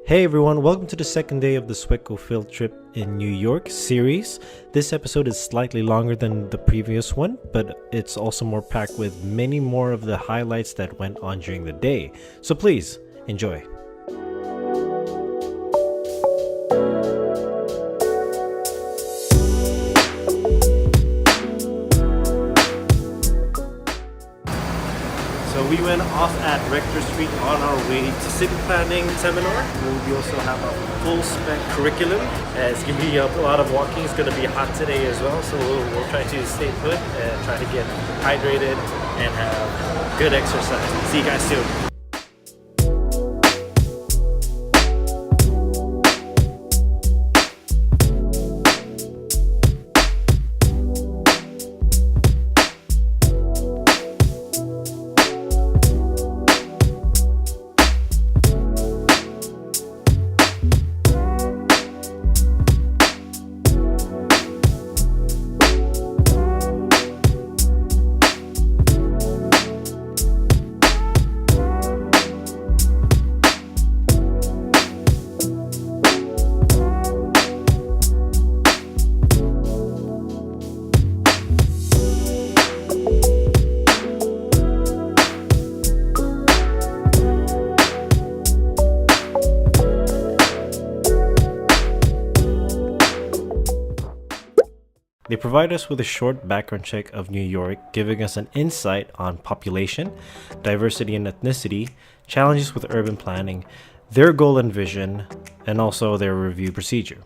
Hey everyone, welcome to the second day of the SWECO field trip in New York series. This episode is slightly longer than the previous one, but it's also more packed with many more of the highlights that went on during the day. So please, enjoy. So we went off at Rector Street on our way to city planning seminar. We also have a full spec curriculum. It's going to be a lot of walking. It's going to be hot today as well, so we'll try to stay put and try to get hydrated and have good exercise. See you guys soon. They provide us with a short background check of New York, giving us an insight on population, diversity and ethnicity, challenges with urban planning, their goal and vision, and also their review procedure.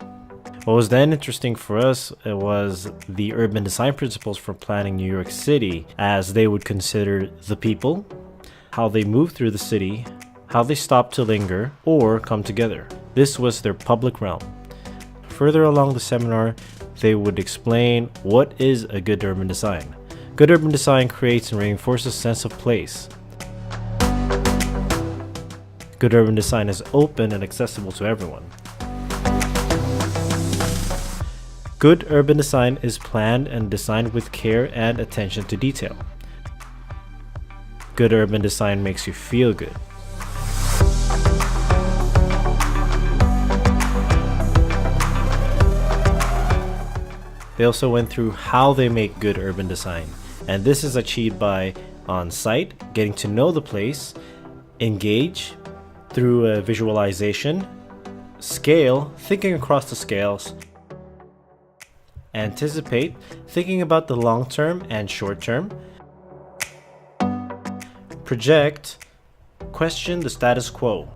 What was then interesting for us was the urban design principles for planning New York City, as they would consider the people, how they move through the city, how they stop to linger or come together. This was their public realm. Further along the seminar, they would explain what is a good urban design. Good urban design creates and reinforces a sense of place. Good urban design is open and accessible to everyone. Good urban design is planned and designed with care and attention to detail. Good urban design makes you feel good. They also went through how they make good urban design, and this is achieved by on-site, getting to know the place, engage through a visualization, scale, thinking across the scales, anticipate, thinking about the long-term and short-term, project, question the status quo.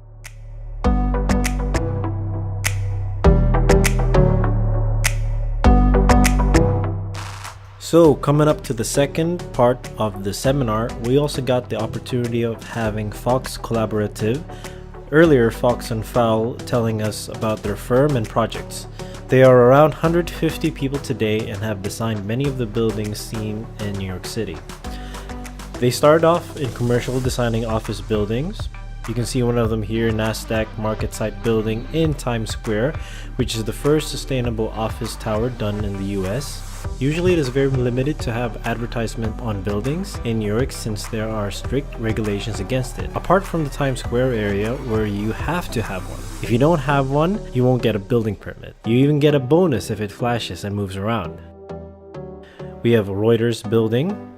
So coming up to the second part of the seminar, we also got the opportunity of having FXCollaborative, earlier Fox and Fowl, telling us about their firm and projects. They are around 150 people today and have designed many of the buildings seen in New York City. They started off in commercial designing office buildings. You can see one of them here, NASDAQ Market Site building in Times Square, which is the first sustainable office tower done in the US. Usually it is very limited to have advertisement on buildings in New York since there are strict regulations against it, apart from the Times Square area where you have to have one. If you don't have one, you won't get a building permit. You even get a bonus if it flashes and moves around. We have a Reuters building.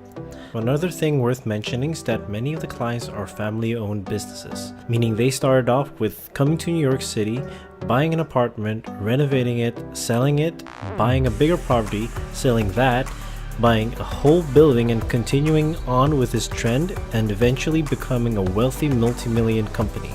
Another thing worth mentioning is that many of the clients are family-owned businesses, meaning they started off with coming to New York City, buying an apartment, renovating it, selling it, buying a bigger property, selling that, buying a whole building and continuing on with this trend and eventually becoming a wealthy multi-million company.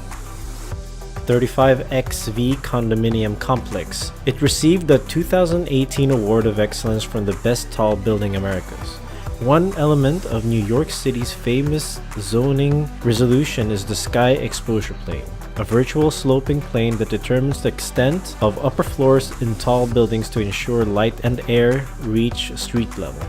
35XV Condominium Complex. It received the 2018 Award of Excellence from the Best Tall Building Americas. One element of New York City's famous zoning resolution is the sky exposure plane, a virtual sloping plane that determines the extent of upper floors in tall buildings to ensure light and air reach street level.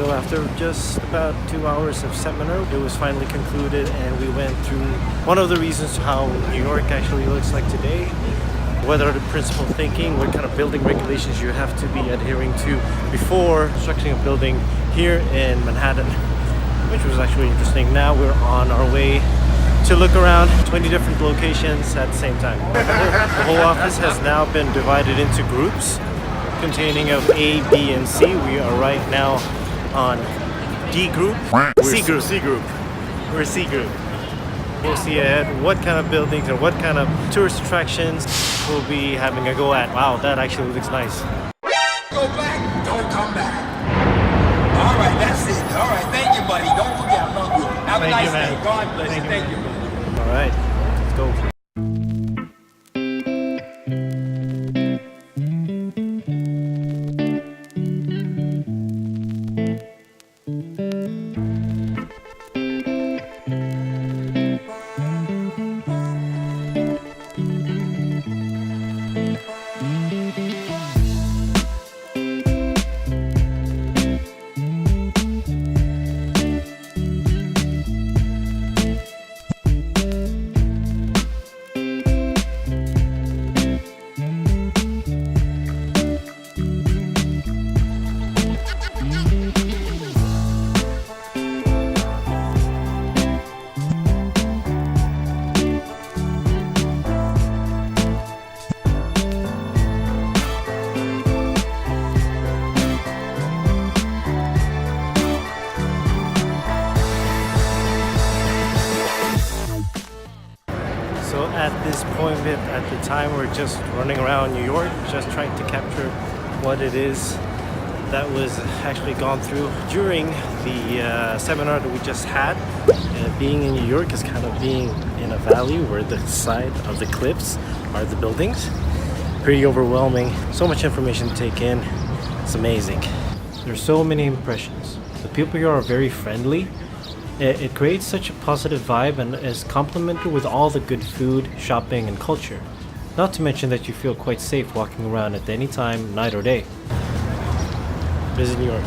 So after just about 2 hours of seminar, it was finally concluded, and we went through one of the reasons how New York actually looks like today. What are the principal thinking, what kind of building regulations you have to be adhering to before constructing a building here in Manhattan, which was actually interesting. Now we're on our way to look around 20 different locations at the same time. The whole office has now been divided into groups containing of A, B, and C. We are right now on D group. C group. We're C group. We'll see ahead what kind of buildings and what kind of tourist attractions we'll be having a go at. Wow, that actually looks nice. Go back, don't come back. All right, that's it. All right, thank you, buddy. Don't forget, I love you. Have a nice day. God bless you. Thank you. All right, let's go. So at this point at the time, we're just running around New York, just trying to capture what it is that was actually gone through during the seminar that we just had. Being in New York is kind of being in a valley where the side of the cliffs are the buildings. Pretty overwhelming. So much information to take in. It's amazing. There's so many impressions. The people here are very friendly. It creates such a positive vibe and is complemented with all the good food, shopping, and culture. Not to mention that you feel quite safe walking around at any time, night or day. Visit New York.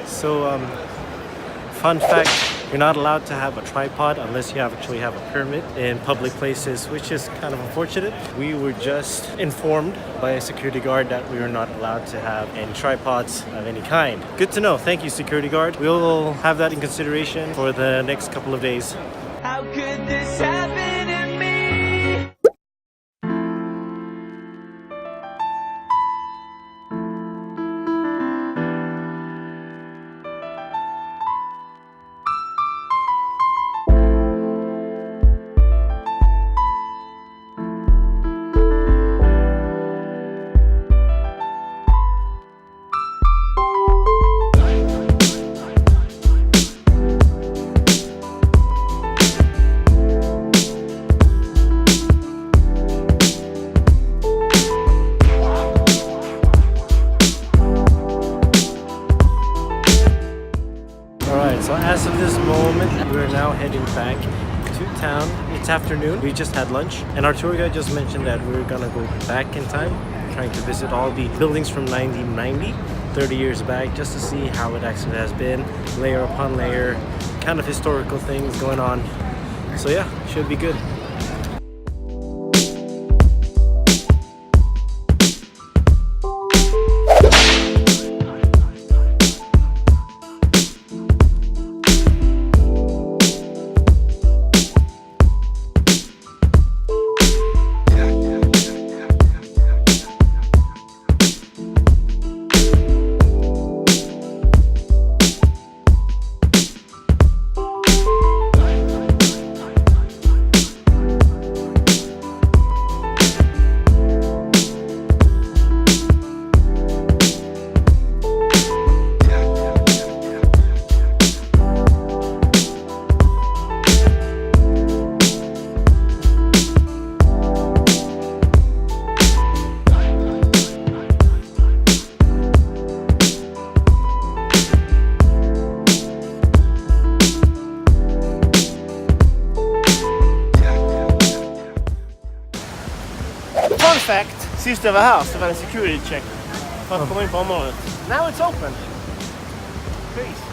So, fun fact, you're not allowed to have a tripod unless you actually have a permit in public places, which is kind of unfortunate. We were just informed by a security guard that we are not allowed to have any tripods of any kind. Good to know. Thank you, security guard. We'll have that in consideration for the next couple of days. How could this happen to me? So as of this moment, we're now heading back to town. It's afternoon. We just had lunch, and our tour guide just mentioned that we're gonna go back in time, trying to visit all the buildings from 1990, 30 years back, just to see how it actually has been, layer upon layer, kind of historical things going on. So yeah, should be good. Fun fact, sist jag var här så var det en security check för att komma in på området. Now it's open. Peace.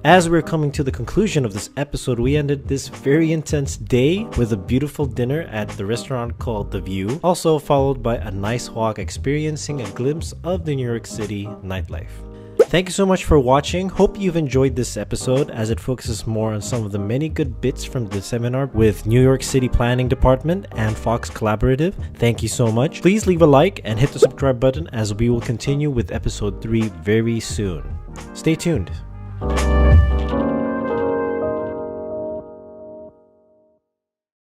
As we're coming to the conclusion of this episode, we ended this very intense day with a beautiful dinner at the restaurant called The View, also followed by a nice walk experiencing a glimpse of the New York City nightlife. Thank you so much for watching. Hope you've enjoyed this episode as it focuses more on some of the many good bits from the seminar with New York City Planning Department and FXCollaborative. Thank you so much. Please leave a like and hit the subscribe button as we will continue with episode 3 very soon. Stay tuned.